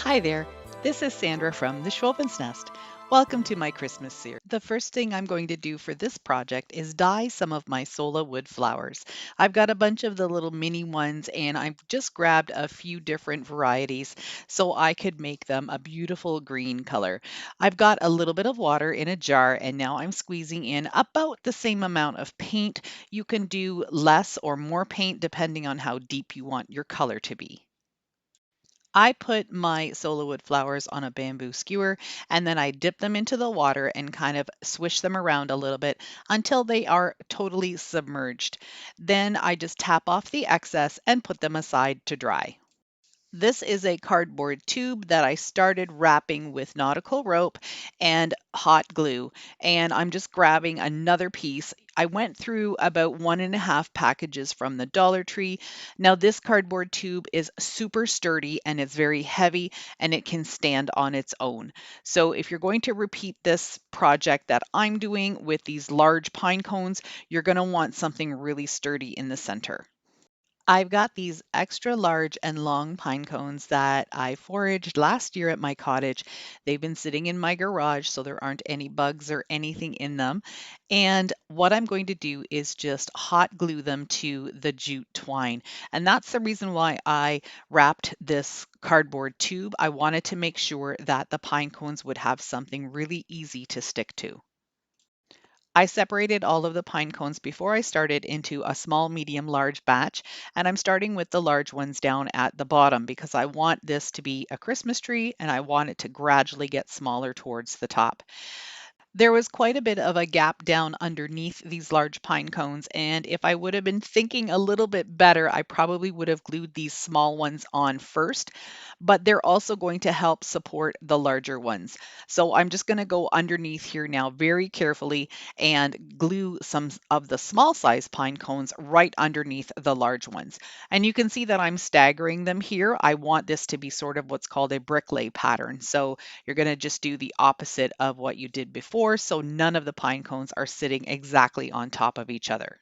Hi there, this is Sandra from the Schwowin's Nest. Welcome to my Christmas series. The first thing I'm going to do for this project is dye some of my Sola wood flowers. I've got a bunch of the little mini ones and I've just grabbed a few different varieties so I could make them a beautiful green color. I've got a little bit of water in a jar and now I'm squeezing in about the same amount of paint. You can do less or more paint depending on how deep you want your color to be. I put my Sola wood flowers on a bamboo skewer and then I dip them into the water and kind of swish them around a little bit until they are totally submerged. Then I just tap off the excess and put them aside to dry. This is a cardboard tube that I started wrapping with nautical rope and hot glue. And I'm just grabbing another piece. I went through about 1.5 packages from the Dollar Tree. Now, this cardboard tube is super sturdy and it's very heavy and it can stand on its own. So, if you're going to repeat this project that I'm doing with these large pine cones, you're going to want something really sturdy in the center. I've got these extra large and long pine cones that I foraged last year at my cottage. They've been sitting in my garage, so there aren't any bugs or anything in them. And what I'm going to do is just hot glue them to the jute twine. And that's the reason why I wrapped this cardboard tube. I wanted to make sure that the pine cones would have something really easy to stick to. I separated all of the pine cones before I started into a small, medium, large batch, and I'm starting with the large ones down at the bottom because I want this to be a Christmas tree and I want it to gradually get smaller towards the top. There was quite a bit of a gap down underneath these large pine cones, and if I would have been thinking a little bit better, I probably would have glued these small ones on first, but they're also going to help support the larger ones. So I'm just going to go underneath here now very carefully and glue some of the small size pine cones right underneath the large ones. And you can see that I'm staggering them here. I want this to be sort of what's called a brick lay pattern. So you're going to just do the opposite of what you did before, so none of the pine cones are sitting exactly on top of each other.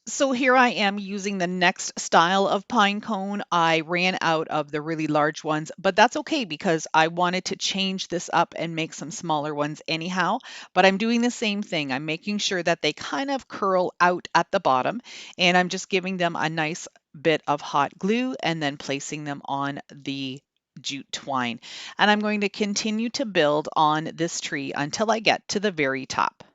So here I am using the next style of pine cone. I ran out of the really large ones, but that's okay because I wanted to change this up and make some smaller ones anyhow. But I'm doing the same thing. I'm making sure that they kind of curl out at the bottom, and I'm just giving them a nice bit of hot glue and then placing them on the jute twine. And I'm going to continue to build on this tree until I get to the very top.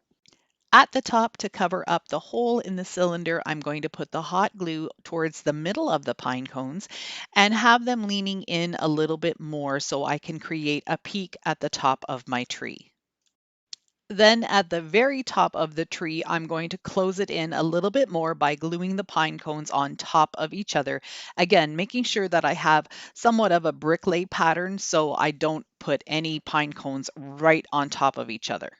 At the top, to cover up the hole in the cylinder, I'm going to put the hot glue towards the middle of the pine cones and have them leaning in a little bit more so I can create a peak at the top of my tree. Then at the very top of the tree, I'm going to close it in a little bit more by gluing the pine cones on top of each other. Again, making sure that I have somewhat of a brick lay pattern so I don't put any pine cones right on top of each other.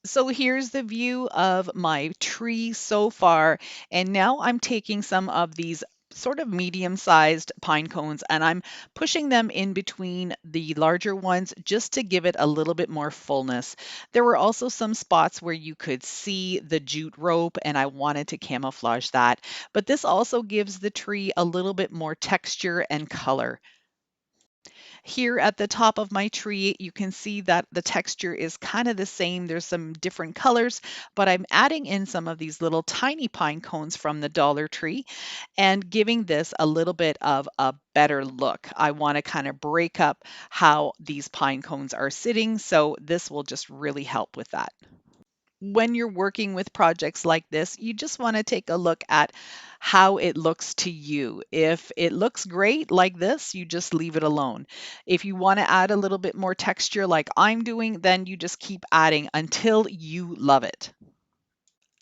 So here's the view of my tree so far. And now I'm taking some of these sort of medium-sized pine cones and I'm pushing them in between the larger ones just to give it a little bit more fullness. There were also some spots where you could see the jute rope and I wanted to camouflage that. But this also gives the tree a little bit more texture and color. Here at the top of my tree, you can see that the texture is kind of the same. There's some different colors, but I'm adding in some of these little tiny pine cones from the Dollar Tree and giving this a little bit of a better look. I want to kind of break up how these pine cones are sitting, so this will just really help with that. When you're working with projects like this, you just want to take a look at how it looks to you. If it looks great like this, you just leave it alone. If you want to add a little bit more texture like I'm doing, then you just keep adding until you love it.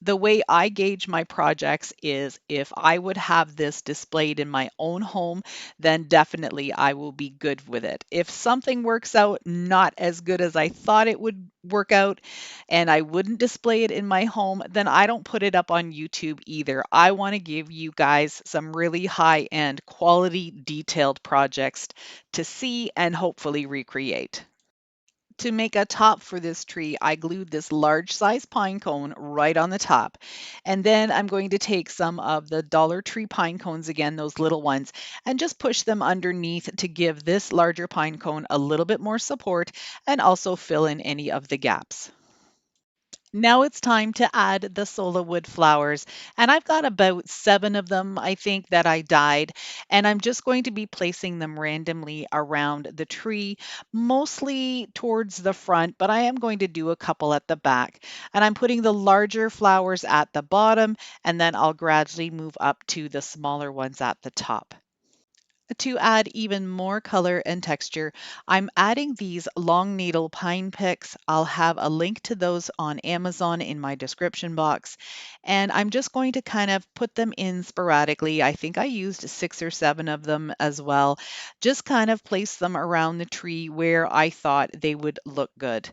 The way I gauge my projects is if I would have this displayed in my own home, then definitely I will be good with it. If something works out not as good as I thought it would work out and I wouldn't display it in my home, then I don't put it up on YouTube either. I want to give you guys some really high-end quality detailed projects to see and hopefully recreate. To make a top for this tree, I glued this large size pine cone right on the top. And then I'm going to take some of the Dollar Tree pine cones again, those little ones, and just push them underneath to give this larger pine cone a little bit more support and also fill in any of the gaps. Now it's time to add the Sola wood flowers, and I've got about 7 of them, I think, that I dyed, and I'm just going to be placing them randomly around the tree, mostly towards the front, but I am going to do a couple at the back. And I'm putting the larger flowers at the bottom, and then I'll gradually move up to the smaller ones at the top. To add even more color and texture, I'm adding these long needle pine picks. I'll have a link to those on Amazon in my description box. And I'm just going to kind of put them in sporadically. I think I used 6 or 7 of them as well. Just kind of place them around the tree where I thought they would look good.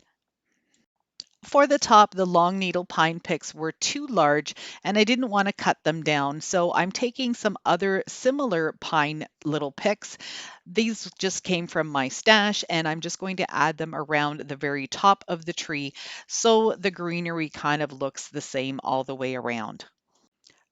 For the top, the long needle pine picks were too large and I didn't want to cut them down. So I'm taking some other similar pine little picks. These just came from my stash and I'm just going to add them around the very top of the tree so the greenery kind of looks the same all the way around.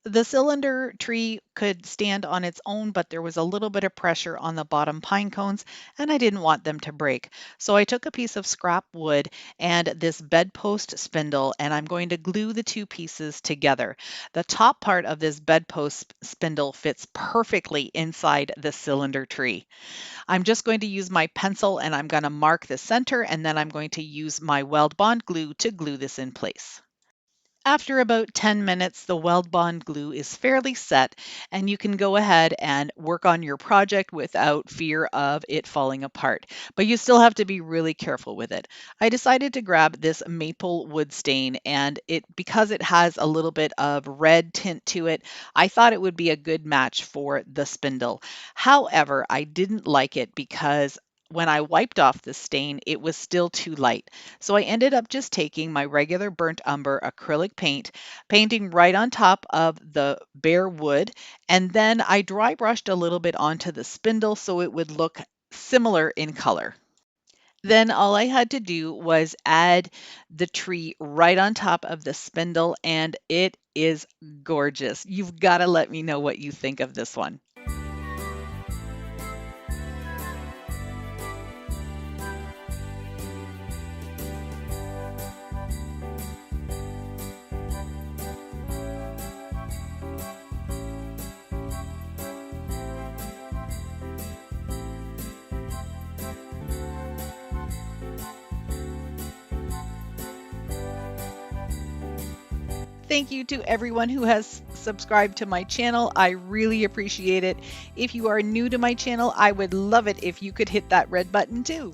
The cylinder tree could stand on its own, but there was a little bit of pressure on the bottom pine cones, and I didn't want them to break. So I took a piece of scrap wood and this bedpost spindle, and I'm going to glue the two pieces together. The top part of this bedpost spindle fits perfectly inside the cylinder tree. I'm just going to use my pencil and I'm going to mark the center, and then I'm going to use my Weldbond glue to glue this in place. After about 10 minutes, the Weldbond glue is fairly set, and you can go ahead and work on your project without fear of it falling apart. But you still have to be really careful with it. I decided to grab this maple wood stain, and because it has a little bit of red tint to it, I thought it would be a good match for the spindle. However, I didn't like it because when I wiped off the stain, it was still too light. So I ended up just taking my regular burnt umber acrylic paint, painting right on top of the bare wood, and then I dry brushed a little bit onto the spindle so it would look similar in color. Then all I had to do was add the tree right on top of the spindle, and it is gorgeous. You've got to let me know what you think of this one. Thank you to everyone who has subscribed to my channel. I really appreciate it. If you are new to my channel, I would love it if you could hit that red button too.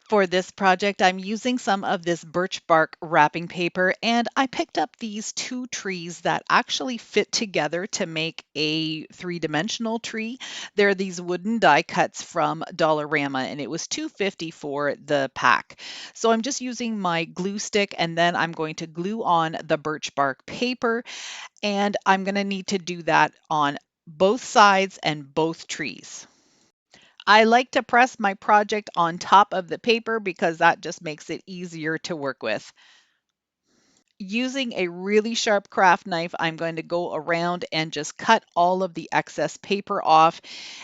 For this project, I'm using some of this birch bark wrapping paper, and I picked up these 2 trees that actually fit together to make a 3-dimensional tree. They're these wooden die cuts from Dollarama, and it was $2.50 for the pack. So I'm just using my glue stick, and then I'm going to glue on the birch bark paper, and I'm going to need to do that on both sides and both trees. I like to press my project on top of the paper because that just makes it easier to work with. Using a really sharp craft knife, I'm going to go around and just cut all of the excess paper off.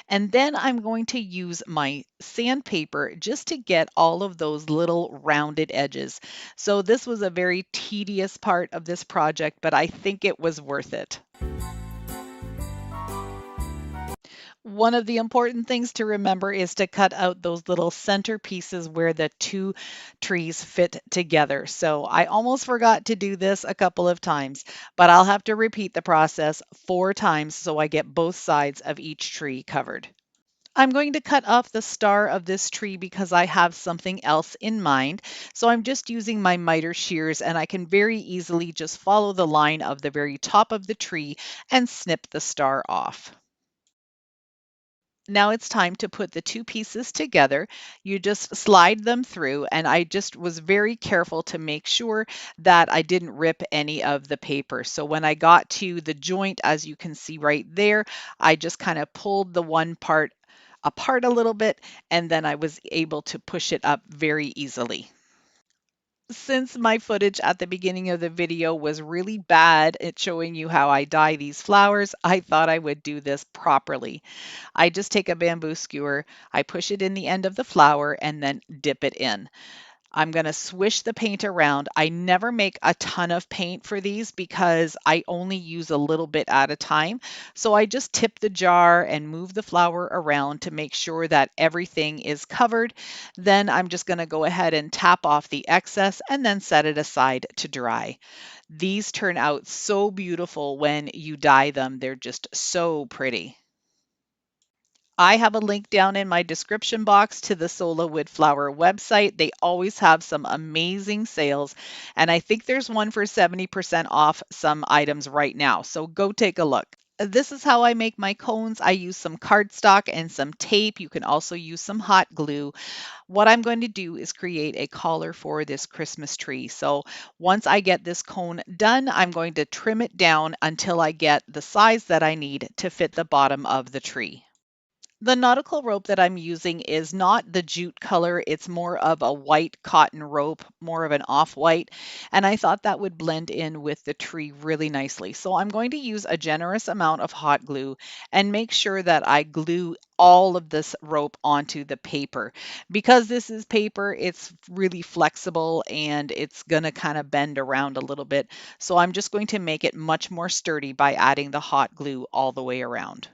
And then I'm going to use my sandpaper just to get all of those little rounded edges. So this was a very tedious part of this project, but I think it was worth it. One of the important things to remember is to cut out those little center pieces where the 2 trees fit together. So I almost forgot to do this a couple of times, but I'll have to repeat the process 4 times so I get both sides of each tree covered. I'm going to cut off the star of this tree because I have something else in mind. So I'm just using my miter shears, and I can very easily just follow the line of the very top of the tree and snip the star off. Now it's time to put the 2 pieces together. You just slide them through, and I just was very careful to make sure that I didn't rip any of the paper. So when I got to the joint, as you can see right there, I just kind of pulled the one part apart a little bit, and then I was able to push it up very easily. Since my footage at the beginning of the video was really bad at showing you how I dye these flowers, I thought I would do this properly. I just take a bamboo skewer, I push it in the end of the flower, and then dip it in. I'm going to swish the paint around. I never make a ton of paint for these because I only use a little bit at a time. So I just tip the jar and move the flower around to make sure that everything is covered. Then I'm just going to go ahead and tap off the excess and then set it aside to dry. These turn out so beautiful when you dye them. They're just so pretty. I have a link down in my description box to the Sola Wood Flower website. They always have some amazing sales, and I think there's one for 70% off some items right now. So go take a look. This is how I make my cones. I use some cardstock and some tape. You can also use some hot glue. What I'm going to do is create a collar for this Christmas tree. So once I get this cone done, I'm going to trim it down until I get the size that I need to fit the bottom of the tree. The nautical rope that I'm using is not the jute color. It's more of a white cotton rope, more of an off-white. And I thought that would blend in with the tree really nicely. So I'm going to use a generous amount of hot glue and make sure that I glue all of this rope onto the paper. Because this is paper, it's really flexible and it's going to kind of bend around a little bit. So I'm just going to make it much more sturdy by adding the hot glue all the way around.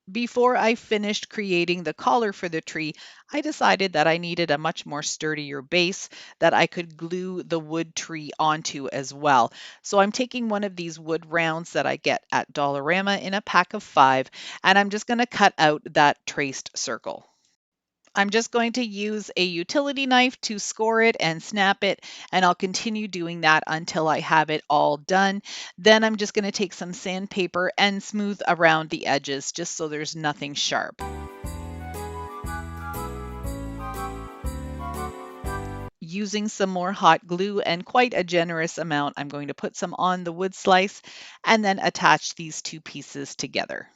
Before I finished creating the collar for the tree, I decided that I needed a much more sturdier base that I could glue the wood tree onto as well. So I'm taking one of these wood rounds that I get at Dollarama in a pack of 5, and I'm just going to cut out that traced circle. I'm just going to use a utility knife to score it and snap it, and I'll continue doing that until I have it all done. Then I'm just going to take some sandpaper and smooth around the edges just so there's nothing sharp. Using some more hot glue and quite a generous amount, I'm going to put some on the wood slice and then attach these two pieces together.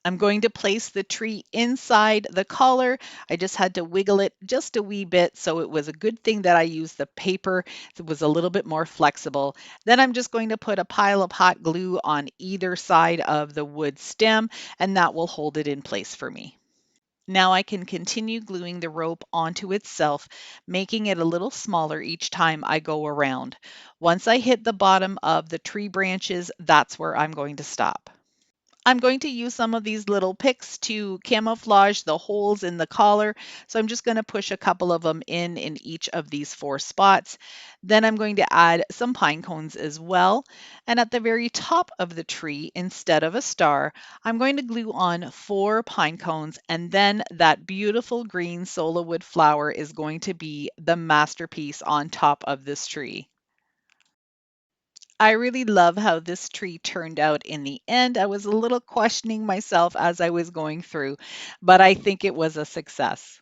I'm going to place the tree inside the collar. I just had to wiggle it just a wee bit, so it was a good thing that I used the paper. It was a little bit more flexible. Then I'm just going to put a pile of hot glue on either side of the wood stem, and that will hold it in place for me. Now I can continue gluing the rope onto itself, making it a little smaller each time I go around. Once I hit the bottom of the tree branches, that's where I'm going to stop. I'm going to use some of these little picks to camouflage the holes in the collar. So I'm just going to push a couple of them in each of these 4 spots. Then I'm going to add some pine cones as well. And at the very top of the tree, instead of a star, I'm going to glue on 4 pine cones. And then that beautiful green Sola wood flower is going to be the masterpiece on top of this tree. I really love how this tree turned out in the end. I was a little questioning myself as I was going through, but I think it was a success.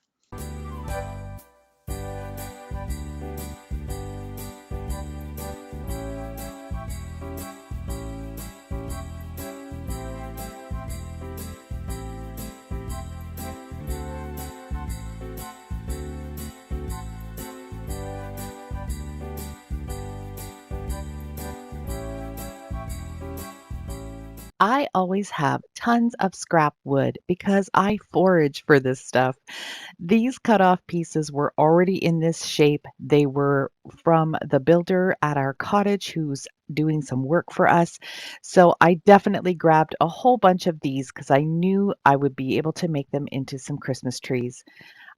I always have tons of scrap wood because I forage for this stuff. These cut off pieces were already in this shape. They were from the builder at our cottage who's doing some work for us. So I definitely grabbed a whole bunch of these because I knew I would be able to make them into some Christmas trees.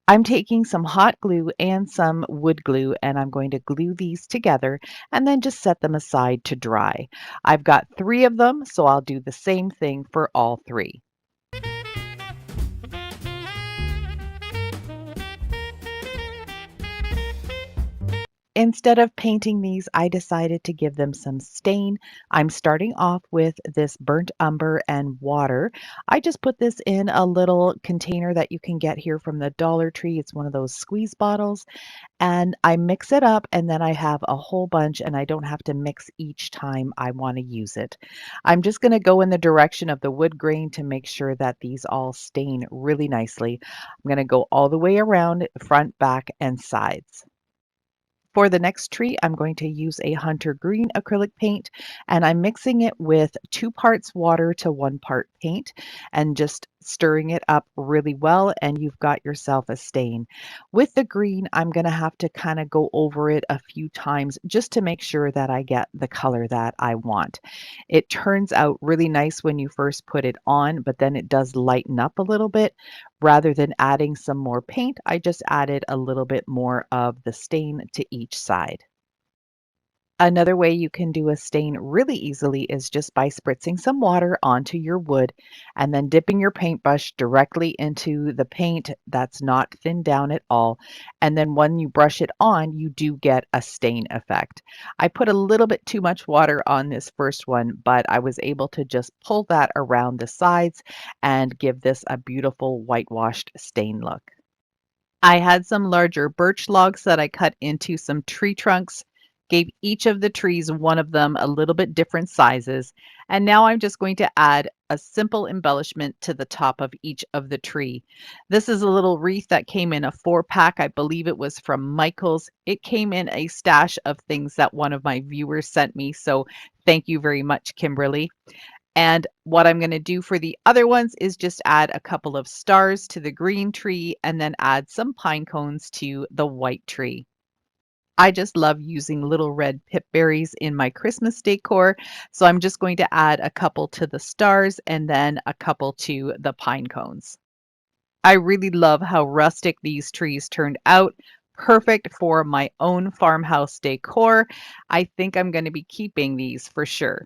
I'm taking some hot glue and some wood glue and I'm going to glue these together and then just set them aside to dry. I've got 3 of them, so I'll do the same thing for all 3. Instead of painting these, I decided to give them some stain. I'm starting off with this burnt umber and water. I just put this in a little container that you can get here from the Dollar Tree. It's one of those squeeze bottles, and I mix it up, and then I have a whole bunch, and I don't have to mix each time I want to use it. I'm just going to go in the direction of the wood grain to make sure that these all stain really nicely. I'm going to go all the way around, front, back, and sides. For the next tree, I'm going to use a hunter green acrylic paint, and I'm mixing it with 2 parts water to 1 part paint and just stirring it up really well, and you've got yourself a stain. With the green, I'm going to have to kind of go over it a few times just to make sure that I get the color that I want. It turns out really nice when you first put it on, but then it does lighten up a little bit. Rather than adding some more paint, I just added a little bit more of the stain to each side. Another way you can do a stain really easily is just by spritzing some water onto your wood and then dipping your paintbrush directly into the paint that's not thinned down at all. And then when you brush it on, you do get a stain effect. I put a little bit too much water on this first one, but I was able to just pull that around the sides and give this a beautiful whitewashed stain look. I had some larger birch logs that I cut into some tree trunks, gave each of the trees, one of them, a little bit different sizes, and now I'm just going to add a simple embellishment to the top of each of the tree. This is a little wreath that came in a 4-pack. I believe it was from Michael's. It came in a stash of things that one of my viewers sent me, so thank you very much, Kimberly. And what I'm going to do for the other ones is just add a couple of stars to the green tree and then add some pine cones to the white tree. I just love using little red pip berries in my Christmas decor, so I'm just going to add a couple to the stars and then a couple to the pine cones. I really love how rustic these trees turned out. Perfect for my own farmhouse decor. I think I'm going to be keeping these for sure.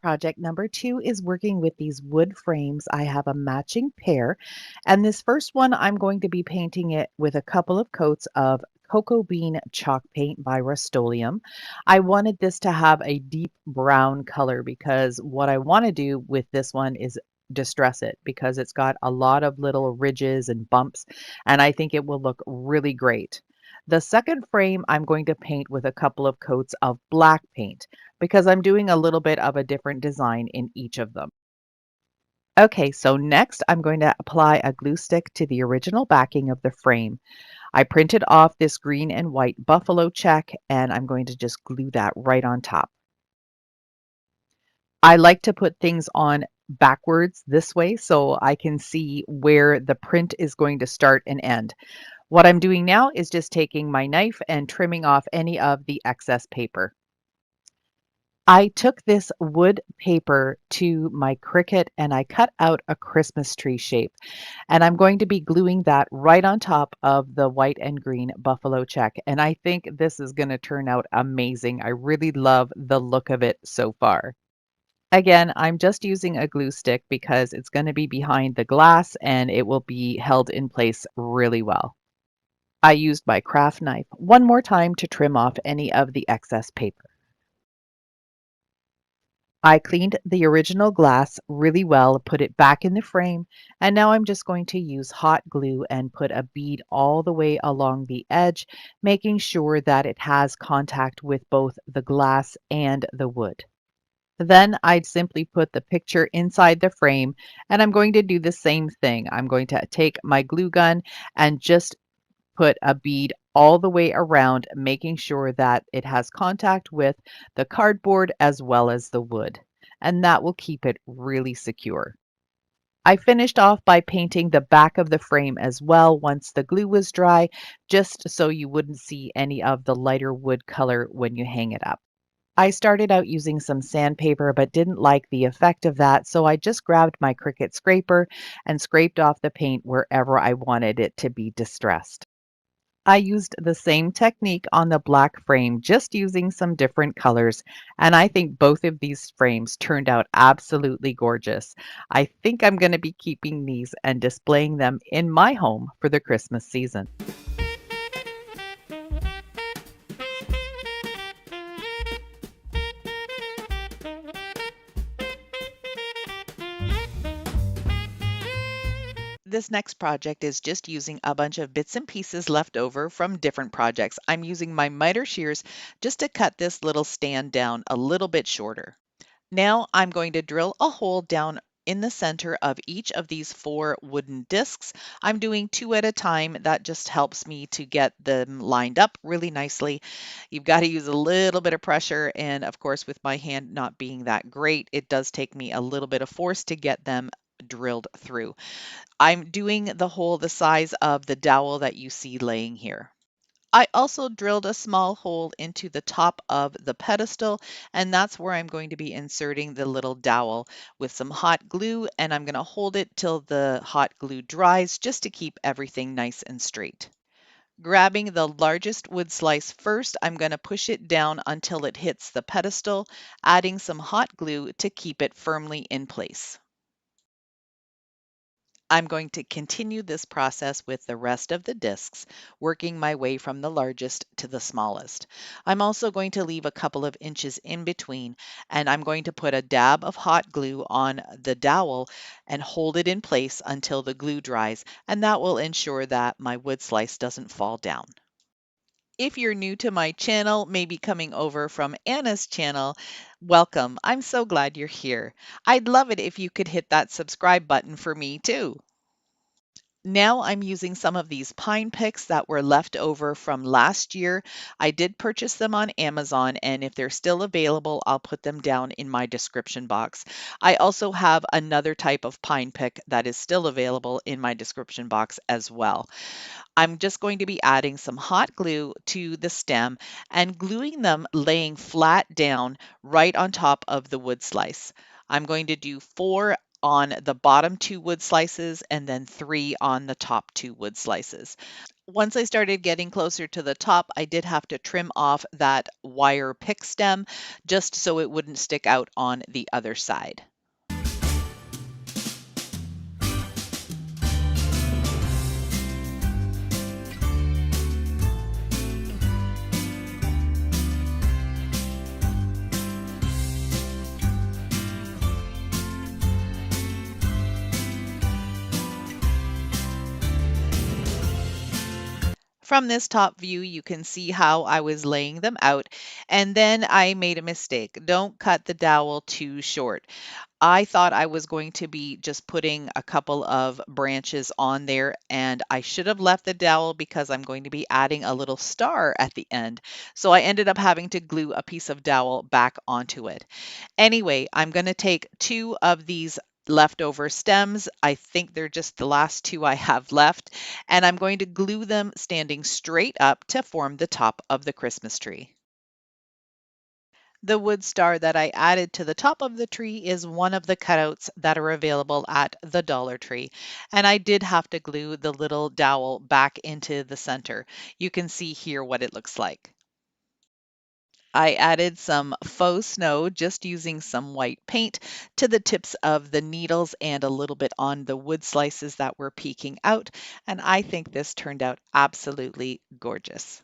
Project number 2 is working with these wood frames. I have a matching pair, and this first one I'm going to be painting it with a couple of coats of cocoa bean chalk paint by Rust-Oleum. I wanted this to have a deep brown color because what I want to do with this one is distress it because it's got a lot of little ridges and bumps, and I think it will look really great. The second frame I'm going to paint with a couple of coats of black paint because I'm doing a little bit of a different design in each of them. Okay, so next I'm going to apply a glue stick to the original backing of the frame. I printed off this green and white buffalo check, and I'm going to just glue that right on top. I like to put things on backwards this way so I can see where the print is going to start and end. What I'm doing now is just taking my knife and trimming off any of the excess paper. I took this wood paper to my Cricut and I cut out a Christmas tree shape. And I'm going to be gluing that right on top of the white and green buffalo check. And I think this is going to turn out amazing. I really love the look of it so far. Again, I'm just using a glue stick because it's going to be behind the glass and it will be held in place really well. I used my craft knife one more time to trim off any of the excess paper. I cleaned the original glass really well, put it back in the frame, and now I'm just going to use hot glue and put a bead all the way along the edge, making sure that it has contact with both the glass and the wood. Then I'd simply put the picture inside the frame, and I'm going to do the same thing. I'm going to take my glue gun and just put a bead all the way around, making sure that it has contact with the cardboard as well as the wood, and that will keep it really secure. I finished off by painting the back of the frame as well once the glue was dry, just so you wouldn't see any of the lighter wood color when you hang it up. I started out using some sandpaper but didn't like the effect of that, so I just grabbed my Cricut scraper and scraped off the paint wherever I wanted it to be distressed. I used the same technique on the black frame, just using some different colors, and I think both of these frames turned out absolutely gorgeous. I think I'm going to be keeping these and displaying them in my home for the Christmas season. This next project is just using a bunch of bits and pieces left over from different projects. I'm using my miter shears just to cut this little stand down a little bit shorter. Now I'm going to drill a hole down in the center of each of these 4 wooden discs. I'm doing 2 at a time. That just helps me to get them lined up really nicely. You've got to use a little bit of pressure, and of course, with my hand not being that great, it does take me a little bit of force to get them drilled through. I'm doing the hole the size of the dowel that you see laying here. I also drilled a small hole into the top of the pedestal, and that's where I'm going to be inserting the little dowel with some hot glue, and I'm going to hold it till the hot glue dries just to keep everything nice and straight. Grabbing the largest wood slice first, I'm going to push it down until it hits the pedestal, adding some hot glue to keep it firmly in place. I'm going to continue this process with the rest of the discs, working my way from the largest to the smallest. I'm also going to leave a couple of inches in between, and I'm going to put a dab of hot glue on the dowel and hold it in place until the glue dries, and that will ensure that my wood slice doesn't fall down. If you're new to my channel, maybe coming over from Anna's channel, welcome. I'm so glad you're here. I'd love it if you could hit that subscribe button for me too. Now I'm using some of these pine picks that were left over from last year. I did purchase them on Amazon, and if they're still available, I'll put them down in my description box. I also have another type of pine pick that is still available in my description box as well. I'm just going to be adding some hot glue to the stem and gluing them laying flat down right on top of the wood slice. I'm going to do 4 on the bottom 2 wood slices and then 3 on the top 2 wood slices. Once I started getting closer to the top, I did have to trim off that wire pick stem just so it wouldn't stick out on the other side. From this top view, you can see how I was laying them out, and then I made a mistake. Don't cut the dowel too short. I thought I was going to be just putting a couple of branches on there, and I should have left the dowel because I'm going to be adding a little star at the end. So I ended up having to glue a piece of dowel back onto it. Anyway, I'm going to take 2 of these leftover stems. I think they're just the last 2 I have left, and I'm going to glue them standing straight up to form the top of the Christmas tree. The wood star that I added to the top of the tree is one of the cutouts that are available at the Dollar Tree. And I did have to glue the little dowel back into the center. You can see here what it looks like. I added some faux snow just using some white paint to the tips of the needles and a little bit on the wood slices that were peeking out. And I think this turned out absolutely gorgeous.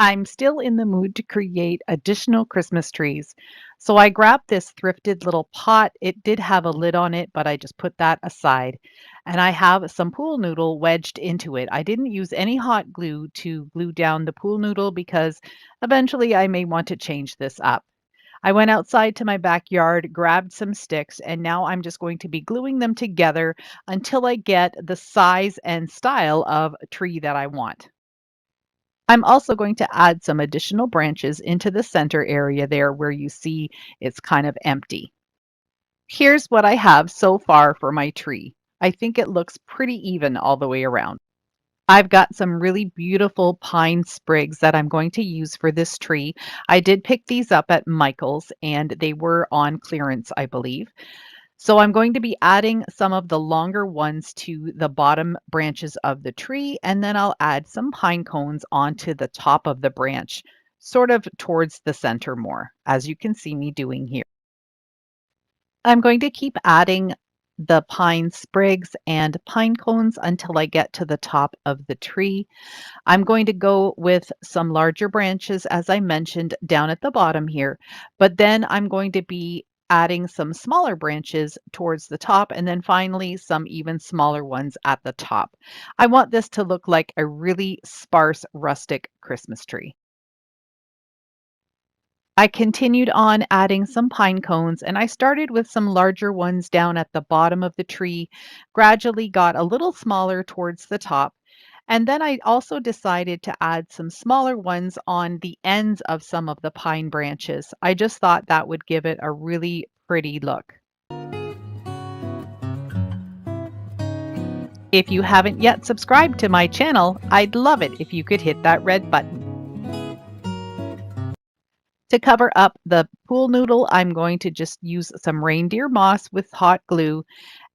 I'm still in the mood to create additional Christmas trees. So I grabbed this thrifted little pot. It did have a lid on it, but I just put that aside. And I have some pool noodle wedged into it. I didn't use any hot glue to glue down the pool noodle because eventually I may want to change this up. I went outside to my backyard, grabbed some sticks, and now I'm just going to be gluing them together until I get the size and style of tree that I want. I'm also going to add some additional branches into the center area there where you see it's kind of empty. Here's what I have so far for my tree. I think it looks pretty even all the way around. I've got some really beautiful pine sprigs that I'm going to use for this tree. I did pick these up at Michael's and they were on clearance, I believe. So I'm going to be adding some of the longer ones to the bottom branches of the tree, and then I'll add some pine cones onto the top of the branch, sort of towards the center more, as you can see me doing here. I'm going to keep adding the pine sprigs and pine cones until I get to the top of the tree. I'm going to go with some larger branches, as I mentioned, down at the bottom here, but then I'm going to be adding some smaller branches towards the top and then finally some even smaller ones at the top. I want this to look like a really sparse rustic Christmas tree. I continued on adding some pine cones and I started with some larger ones down at the bottom of the tree, gradually got a little smaller towards the top. And then I also decided to add some smaller ones on the ends of some of the pine branches. I just thought that would give it a really pretty look. If you haven't yet subscribed to my channel, I'd love it if you could hit that red button. To cover up the pool noodle, I'm going to just use some reindeer moss with hot glue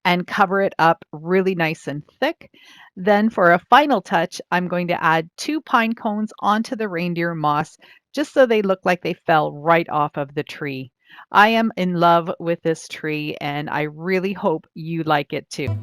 and cover it up really nice and thick. Then for a final touch, I'm going to add 2 pine cones onto the reindeer moss just so they look like they fell right off of the tree. I am in love with this tree and I really hope you like it too.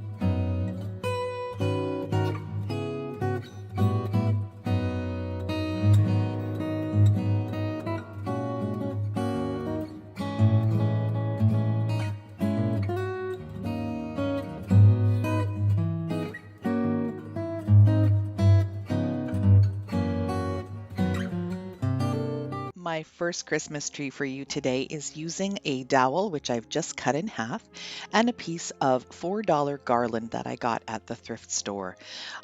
My first Christmas tree for you today is using a dowel, which I've just cut in half, and a piece of $4 garland that I got at the thrift store.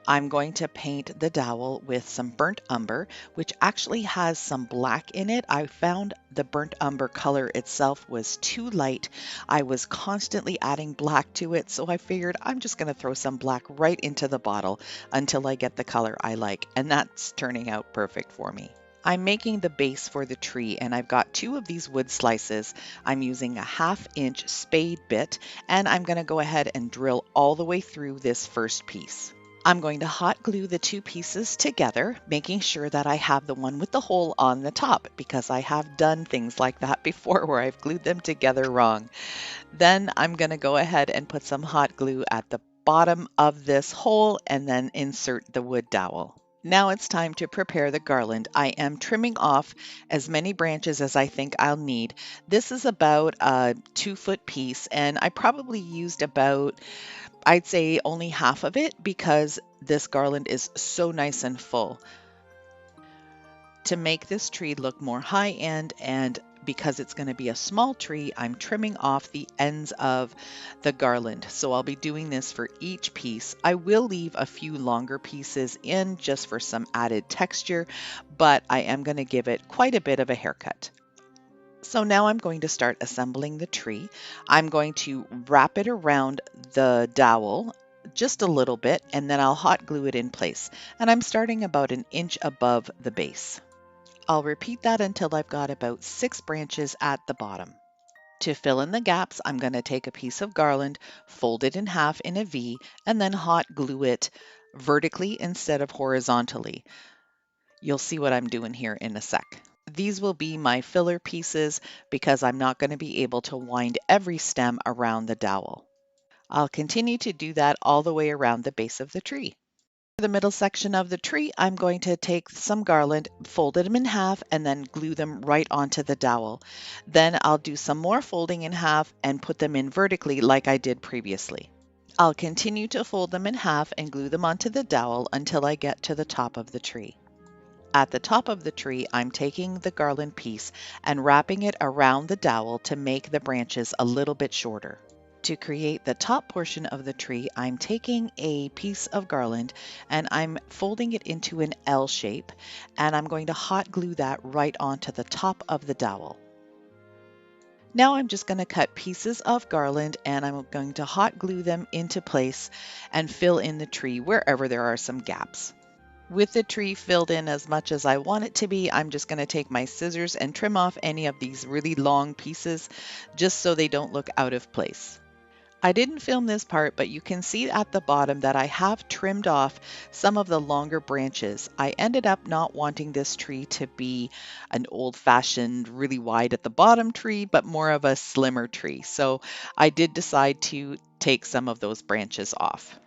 I'm going to paint the dowel with some burnt umber, which actually has some black in it. I found the burnt umber color itself was too light. I was constantly adding black to it, so I figured I'm just going to throw some black right into the bottle until I get the color I like, and that's turning out perfect for me. I'm making the base for the tree and I've got 2 of these wood slices. I'm using a 1/2 inch spade bit and I'm going to go ahead and drill all the way through this first piece. I'm going to hot glue the 2 pieces together, making sure that I have the one with the hole on the top because I have done things like that before where I've glued them together wrong. Then I'm going to go ahead and put some hot glue at the bottom of this hole and then insert the wood dowel. Now it's time to prepare the garland. I am trimming off as many branches as I think I'll need. This is about a 2-foot piece and I probably used about, I'd say only half of it because this garland is so nice and full. To make this tree look more high end and because it's going to be a small tree, I'm trimming off the ends of the garland. So I'll be doing this for each piece. I will leave a few longer pieces in just for some added texture, but I am going to give it quite a bit of a haircut. So now I'm going to start assembling the tree. I'm going to wrap it around the dowel just a little bit and then I'll hot glue it in place. And I'm starting about 1 inch above the base. I'll repeat that until I've got about 6 branches at the bottom. To fill in the gaps, I'm going to take a piece of garland, fold it in half in a V, and then hot glue it vertically instead of horizontally. You'll see what I'm doing here in a sec. These will be my filler pieces because I'm not going to be able to wind every stem around the dowel. I'll continue to do that all the way around the base of the tree. For the middle section of the tree, I'm going to take some garland, fold them in half, and then glue them right onto the dowel. Then I'll do some more folding in half and put them in vertically like I did previously. I'll continue to fold them in half and glue them onto the dowel until I get to the top of the tree. At the top of the tree, I'm taking the garland piece and wrapping it around the dowel to make the branches a little bit shorter. To create the top portion of the tree, I'm taking a piece of garland and I'm folding it into an L shape and I'm going to hot glue that right onto the top of the dowel. Now I'm just going to cut pieces of garland and I'm going to hot glue them into place and fill in the tree wherever there are some gaps. With the tree filled in as much as I want it to be, I'm just going to take my scissors and trim off any of these really long pieces just so they don't look out of place. I didn't film this part, but you can see at the bottom that I have trimmed off some of the longer branches. I ended up not wanting this tree to be an old-fashioned, really wide at the bottom tree, but more of a slimmer tree. So I did decide to take some of those branches off.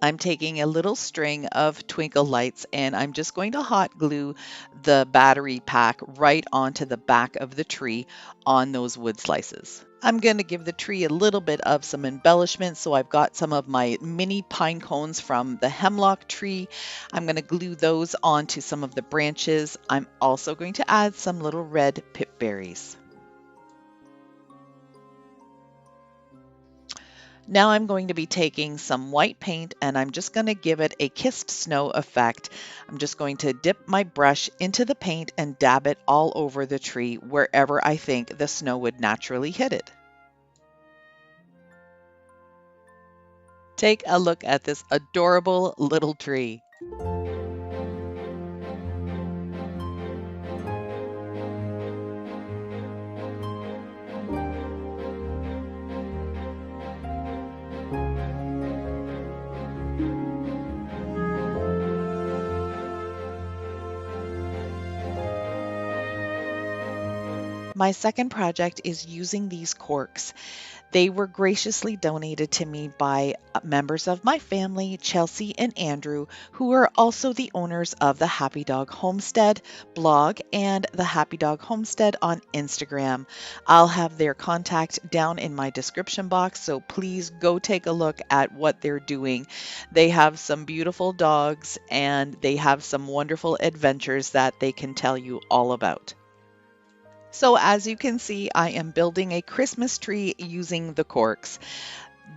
I'm taking a little string of twinkle lights and I'm just going to hot glue the battery pack right onto the back of the tree on those wood slices. I'm going to give the tree a little bit of some embellishment, so I've got some of my mini pine cones from the hemlock tree. I'm going to glue those onto some of the branches. I'm also going to add some little red pip berries. Now I'm going to be taking some white paint and I'm just going to give it a kissed snow effect. I'm just going to dip my brush into the paint and dab it all over the tree wherever I think the snow would naturally hit it. Take a look at this adorable little tree. My second project is using these corks. They were graciously donated to me by members of my family, Chelsea and Andrew, who are also the owners of the Happy Dog Homestead blog and the Happy Dog Homestead on Instagram. I'll have their contact down in my description box, so please go take a look at what they're doing. They have some beautiful dogs and they have some wonderful adventures that they can tell you all about. So as you can see, I am building a Christmas tree using the corks.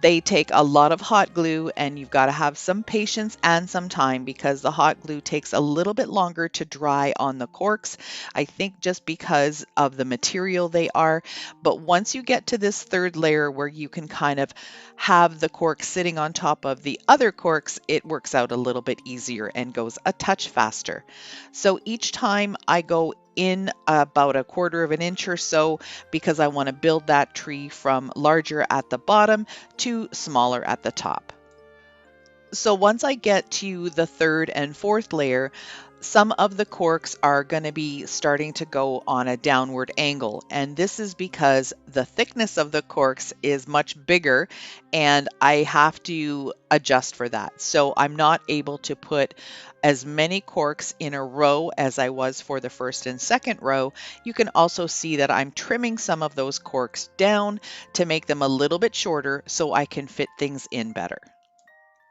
They take a lot of hot glue and you've got to have some patience and some time because the hot glue takes a little bit longer to dry on the corks. I think just because of the material they are. But once you get to this third layer where you can kind of have the cork sitting on top of the other corks, it works out a little bit easier and goes a touch faster. So each time I go in about 1/4 of an inch or so because I want to build that tree from larger at the bottom to smaller at the top. So once I get to the third and fourth layer, some of the corks are going to be starting to go on a downward angle. And this is because the thickness of the corks is much bigger and I have to adjust for that. So I'm not able to put as many corks in a row as I was for the first and second row. You can also see that I'm trimming some of those corks down to make them a little bit shorter so I can fit things in better.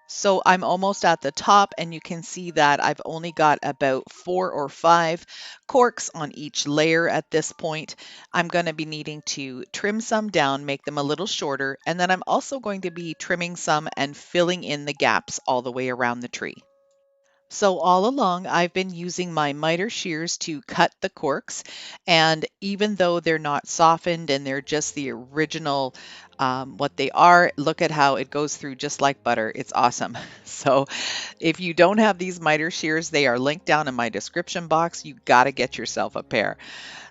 So I'm almost at the top and you can see that I've only got about 4 or 5 corks on each layer at this point. I'm going to be needing to trim some down, make them a little shorter, and then I'm also going to be trimming some and filling in the gaps all the way around the tree. So all along, I've been using my miter shears to cut the corks, and even though they're not softened and they're just the original what they are, look at how it goes through just like butter. It's awesome. So if you don't have these miter shears, they are linked down in my description box. You got to get yourself a pair.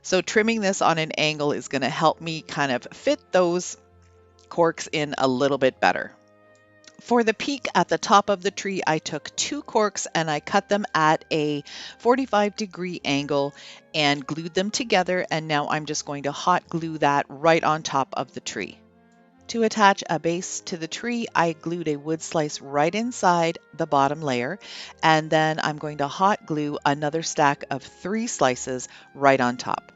So trimming this on an angle is going to help me kind of fit those corks in a little bit better. For the peak at the top of the tree, I took 2 corks and I cut them at a 45-degree angle and glued them together. And now I'm just going to hot glue that right on top of the tree. To attach a base to the tree, I glued a wood slice right inside the bottom layer. And then I'm going to hot glue another stack of 3 slices right on top.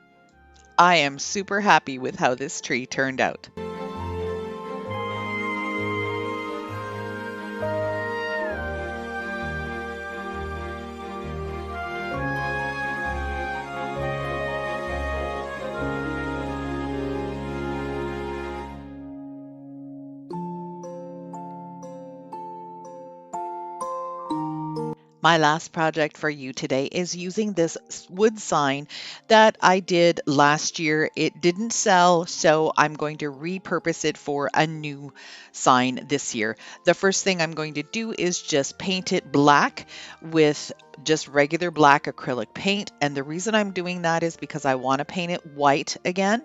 I am super happy with how this tree turned out. My last project for you today is using this wood sign that I did last year. It didn't sell, so I'm going to repurpose it for a new sign this year. The first thing I'm going to do is just paint it black with just regular black acrylic paint. And the reason I'm doing that is because I want to paint it white again,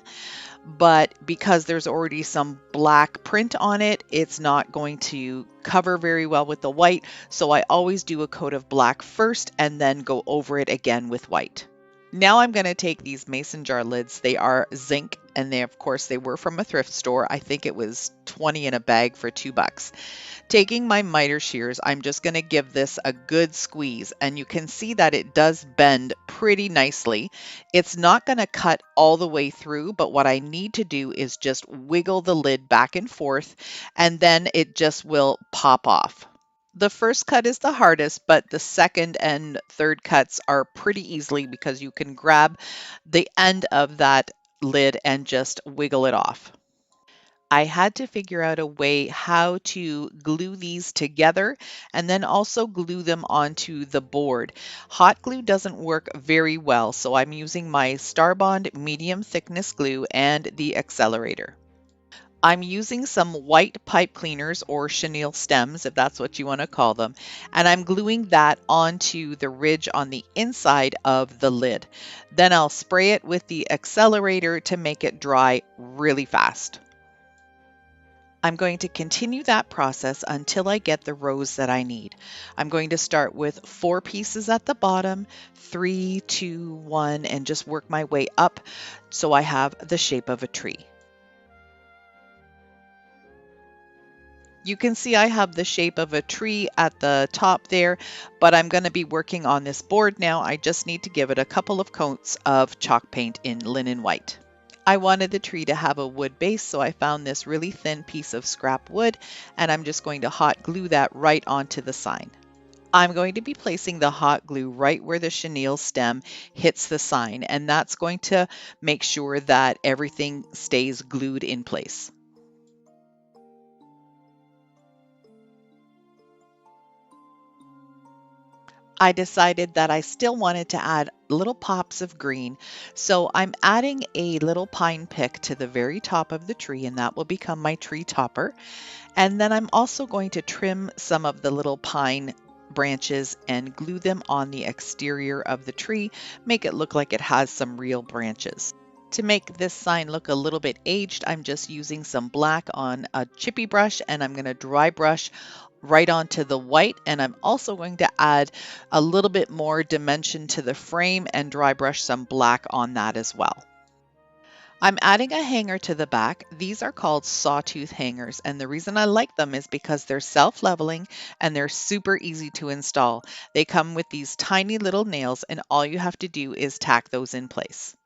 but because there's already some black print on it, it's not going to cover very well with the white. So I always do a coat of black first and then go over it again with white. Now I'm going to take these mason jar lids. They are zinc, and they, of course, they were from a thrift store. I think it was 20 in a bag for $2. Taking my miter shears, I'm just going to give this a good squeeze, and you can see that it does bend pretty nicely. It's not going to cut all the way through, but what I need to do is just wiggle the lid back and forth, and then it just will pop off. The first cut is the hardest, but the second and third cuts are pretty easily because you can grab the end of that lid and just wiggle it off. I had to figure out a way how to glue these together and then also glue them onto the board. Hot glue doesn't work very well, so I'm using my Starbond medium thickness glue and the Accelerator. I'm using some white pipe cleaners or chenille stems, if that's what you want to call them, and I'm gluing that onto the ridge on the inside of the lid. Then I'll spray it with the Accelerator to make it dry really fast. I'm going to continue that process until I get the rows that I need. I'm going to start with 4 pieces at the bottom, 3, 2, 1, and just work my way up so I have the shape of a tree. You can see I have the shape of a tree at the top there, but I'm going to be working on this board now. I just need to give it a couple of coats of chalk paint in linen white. I wanted the tree to have a wood base, so I found this really thin piece of scrap wood, and I'm just going to hot glue that right onto the sign. I'm going to be placing the hot glue right where the chenille stem hits the sign, and that's going to make sure that everything stays glued in place. I decided that I still wanted to add little pops of green, so I'm adding a little pine pick to the very top of the tree, and that will become my tree topper. And then I'm also going to trim some of the little pine branches and glue them on the exterior of the tree, make it look like it has some real branches. To make this sign look a little bit aged, I'm just using some black on a chippy brush, and I'm going to dry brush right onto the white, and I'm also going to add a little bit more dimension to the frame and dry brush some black on that as well. I'm adding a hanger to the back. These are called sawtooth hangers, and the reason I like them is because they're self-leveling and they're super easy to install. They come with these tiny little nails, and all you have to do is tack those in place.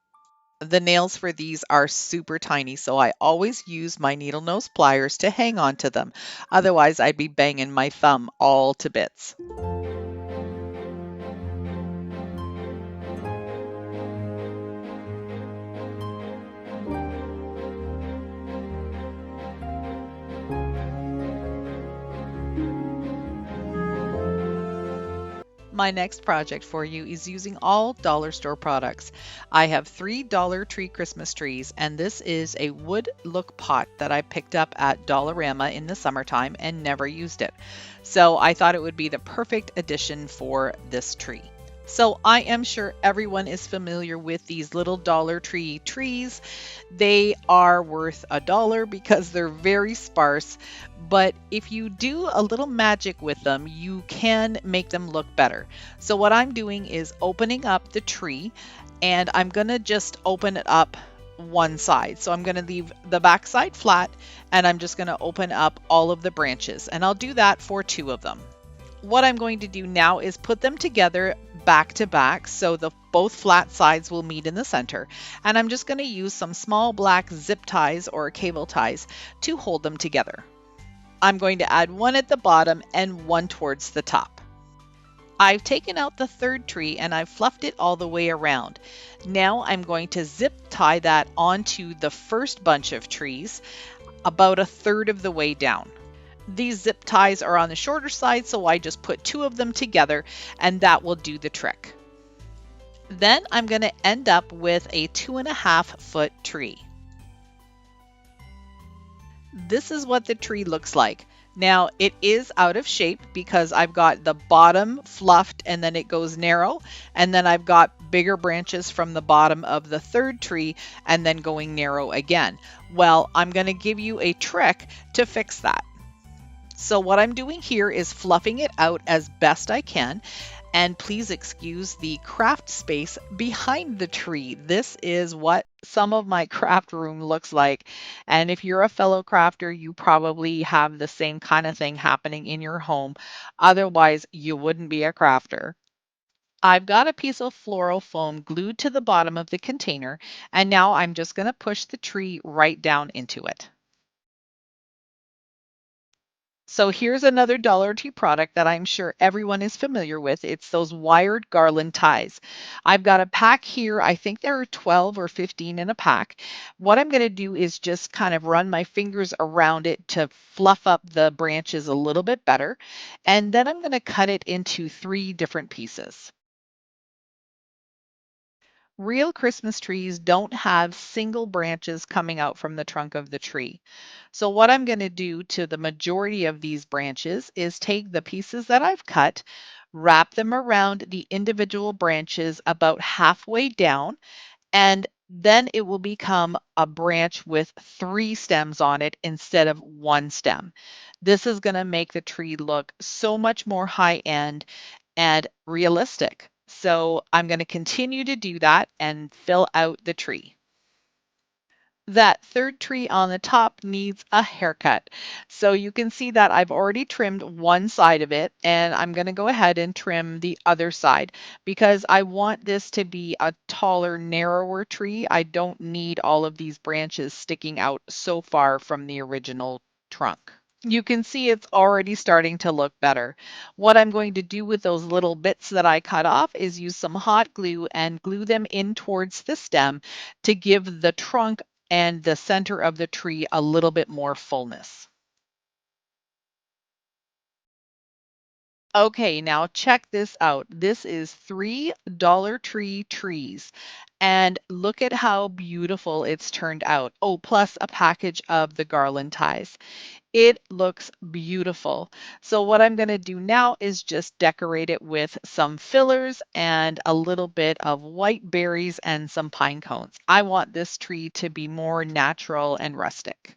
The nails for these are super tiny, so I always use my needle nose pliers to hang on to them. Otherwise, I'd be banging my thumb all to bits. My next project for you is using all dollar store products. I have 3 Dollar Tree Christmas trees, and this is a wood look pot that I picked up at Dollarama in the summertime and never used it. So I thought it would be the perfect addition for this tree. So I am sure everyone is familiar with these little Dollar Tree trees. They are worth $1 because they're very sparse, but if you do a little magic with them, you can make them look better. So what I'm doing is opening up the tree, and I'm gonna just open it up one side. So I'm gonna leave the back side flat, and I'm just gonna open up all of the branches, and I'll do that for 2 of them. What I'm going to do now is put them together back to back so the both flat sides will meet in the center, and I'm just going to use some small black zip ties or cable ties to hold them together. I'm going to add one at the bottom and one towards the top. I've taken out the third tree and I've fluffed it all the way around. Now I'm going to zip tie that onto the first bunch of trees about 1/3 of the way down. These zip ties are on the shorter side, so I just put two of them together and that will do the trick. Then I'm going to end up with a 2.5-foot tree. This is what the tree looks like. Now it is out of shape because I've got the bottom fluffed and then it goes narrow, and then I've got bigger branches from the bottom of the third tree and then going narrow again. Well, I'm going to give you a trick to fix that. So what I'm doing here is fluffing it out as best I can. And please excuse the craft space behind the tree. This is what some of my craft room looks like. And if you're a fellow crafter, you probably have the same kind of thing happening in your home. Otherwise, you wouldn't be a crafter. I've got a piece of floral foam glued to the bottom of the container, and now I'm just going to push the tree right down into it. So here's another Dollar Tree product that I'm sure everyone is familiar with. It's those wired garland ties. I've got a pack here. I think there are 12 or 15 in a pack. What I'm going to do is just kind of run my fingers around it to fluff up the branches a little bit better. And then I'm going to cut it into 3 different pieces. Real Christmas trees don't have single branches coming out from the trunk of the tree. So what I'm going to do to the majority of these branches is take the pieces that I've cut, wrap them around the individual branches about halfway down, and then it will become a branch with 3 stems on it instead of 1 stem. This is going to make the tree look so much more high end and realistic. So I'm going to continue to do that and fill out the tree. That third tree on the top needs a haircut. So you can see that I've already trimmed one side of it, and I'm going to go ahead and trim the other side because I want this to be a taller, narrower tree. I don't need all of these branches sticking out so far from the original trunk. You can see it's already starting to look better. What I'm going to do with those little bits that I cut off is use some hot glue and glue them in towards the stem to give the trunk and the center of the tree a little bit more fullness. Okay, now check this out. This is 3 Dollar Tree trees. And look at how beautiful it's turned out. Oh, plus a package of the garland ties. It looks beautiful. So what I'm going to do now is just decorate it with some fillers and a little bit of white berries and some pine cones. I want this tree to be more natural and rustic.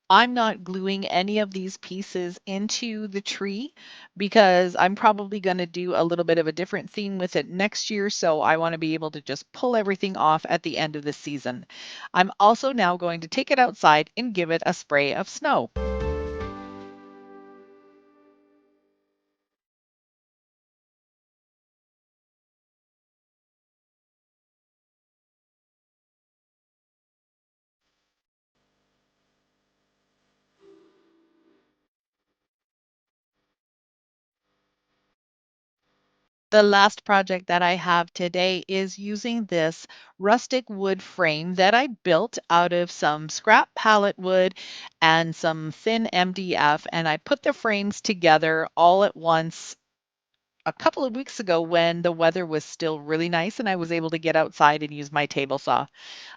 I'm not gluing any of these pieces into the tree because I'm probably going to do a little bit of a different theme with it next year. So I want to be able to just pull everything off at the end of the season. I'm also now going to take it outside and give it a spray of snow. The last project that I have today is using this rustic wood frame that I built out of some scrap pallet wood and some thin MDF, and I put the frames together all at once a couple of weeks ago when the weather was still really nice and I was able to get outside and use my table saw.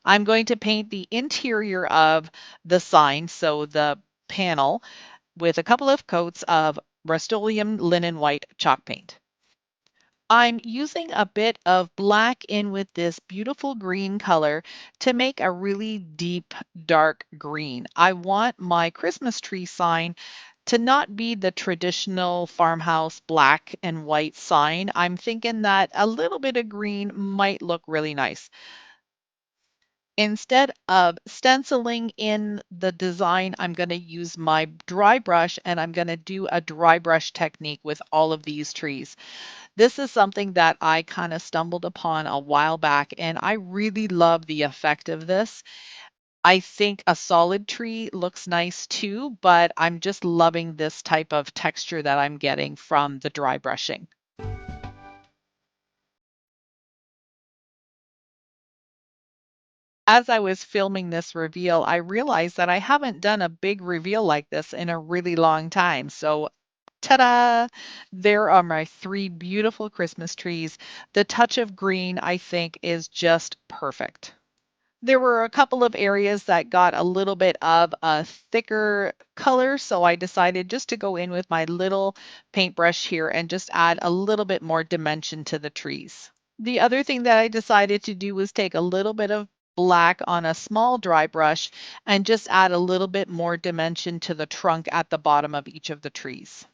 I'm going to paint the interior of the sign, so the panel, with a couple of coats of Rust-Oleum linen white chalk paint. I'm using a bit of black in with this beautiful green color to make a really deep, dark green. I want my Christmas tree sign to not be the traditional farmhouse black and white sign. I'm thinking that a little bit of green might look really nice. Instead of stenciling in the design, I'm going to use my dry brush and I'm going to do a dry brush technique with all of these trees. This is something that I kind of stumbled upon a while back, and I really love the effect of this. I think a solid tree looks nice too, but I'm just loving this type of texture that I'm getting from the dry brushing. As I was filming this reveal, I realized that I haven't done a big reveal like this in a really long time. So, ta-da! There are my three beautiful Christmas trees. The touch of green, I think, is just perfect. There were a couple of areas that got a little bit of a thicker color, so I decided just to go in with my little paintbrush here and just add a little bit more dimension to the trees. The other thing that I decided to do was take a little bit of black on a small dry brush and just add a little bit more dimension to the trunk at the bottom of each of the trees.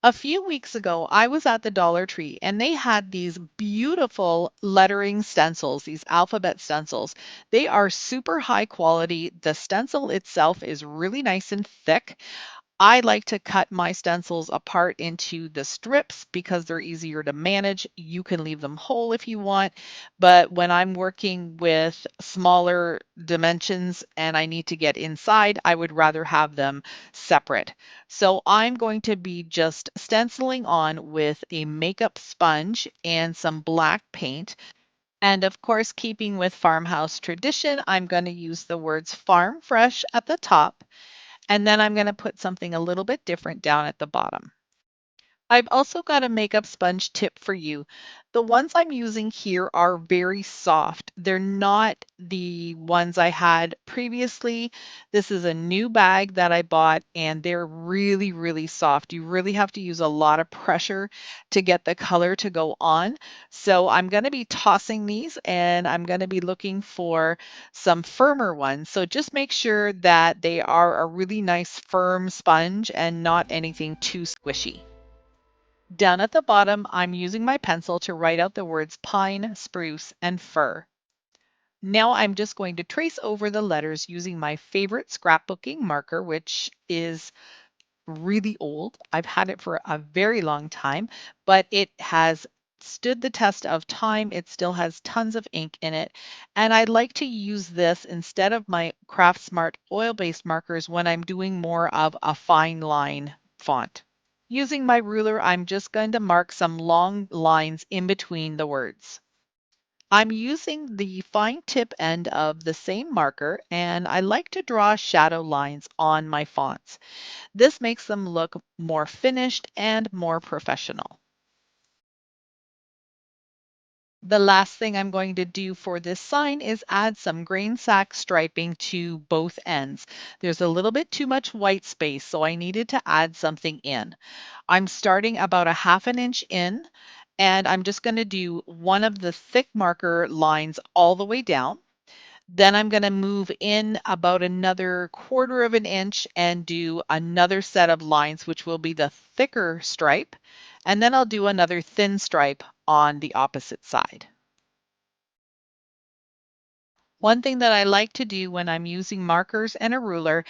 A few weeks ago, I was at the Dollar Tree and they had these beautiful lettering stencils, these alphabet stencils. They are super high quality. The stencil itself is really nice and thick. I like to cut my stencils apart into the strips because they're easier to manage. You can leave them whole if you want, but when I'm working with smaller dimensions and I need to get inside, I would rather have them separate. So I'm going to be just stenciling on with a makeup sponge and some black paint. And of course, keeping with farmhouse tradition, I'm going to use the words farm fresh at the top, and then I'm going to put something a little bit different down at the bottom. I've also got a makeup sponge tip for you. The ones I'm using here are very soft. They're not the ones I had previously. This is a new bag that I bought and they're really, really soft. You really have to use a lot of pressure to get the color to go on. So I'm going to be tossing these and I'm going to be looking for some firmer ones. So just make sure that they are a really nice firm sponge and not anything too squishy. Down at the bottom, I'm using my pencil to write out the words pine, spruce, and fir. Now I'm just going to trace over the letters using my favorite scrapbooking marker, which is really old. I've had it for a very long time, but it has stood the test of time. It still has tons of ink in it. And I like to use this instead of my Craft Smart oil-based markers when I'm doing more of a fine line font. Using my ruler, I'm just going to mark some long lines in between the words. I'm using the fine tip end of the same marker and I like to draw shadow lines on my fonts. This makes them look more finished and more professional. The last thing I'm going to do for this sign is add some grain sack striping to both ends. There's a little bit too much white space, so I needed to add something in. I'm starting about a half an inch in, and I'm just going to do one of the thick marker lines all the way down. Then I'm going to move in about another quarter of an inch and do another set of lines, which will be the thicker stripe. And then I'll do another thin stripe on the opposite side. One thing that I like to do when I'm using markers and a ruler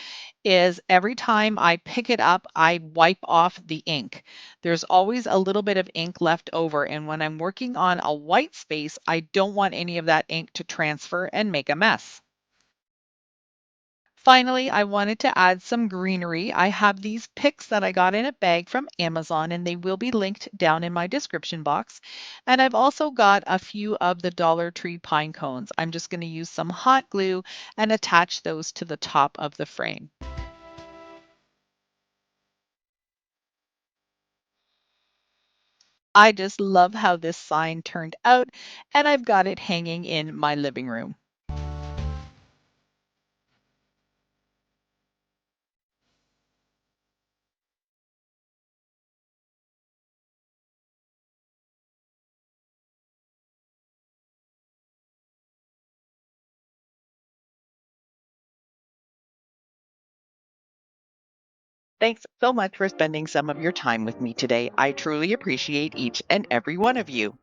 is every time I pick it up, I wipe off the ink. There's always a little bit of ink left over, and when I'm working on a white space, I don't want any of that ink to transfer and make a mess. Finally, I wanted to add some greenery. I have these picks that I got in a bag from Amazon, and they will be linked down in my description box. And I've also got a few of the Dollar Tree pine cones. I'm just going to use some hot glue and attach those to the top of the frame. I just love how this sign turned out, and I've got it hanging in my living room. Thanks so much for spending some of your time with me today. I truly appreciate each and every one of you.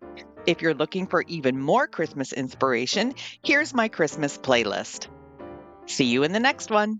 If you're looking for even more Christmas inspiration, here's my Christmas playlist. See you in the next one.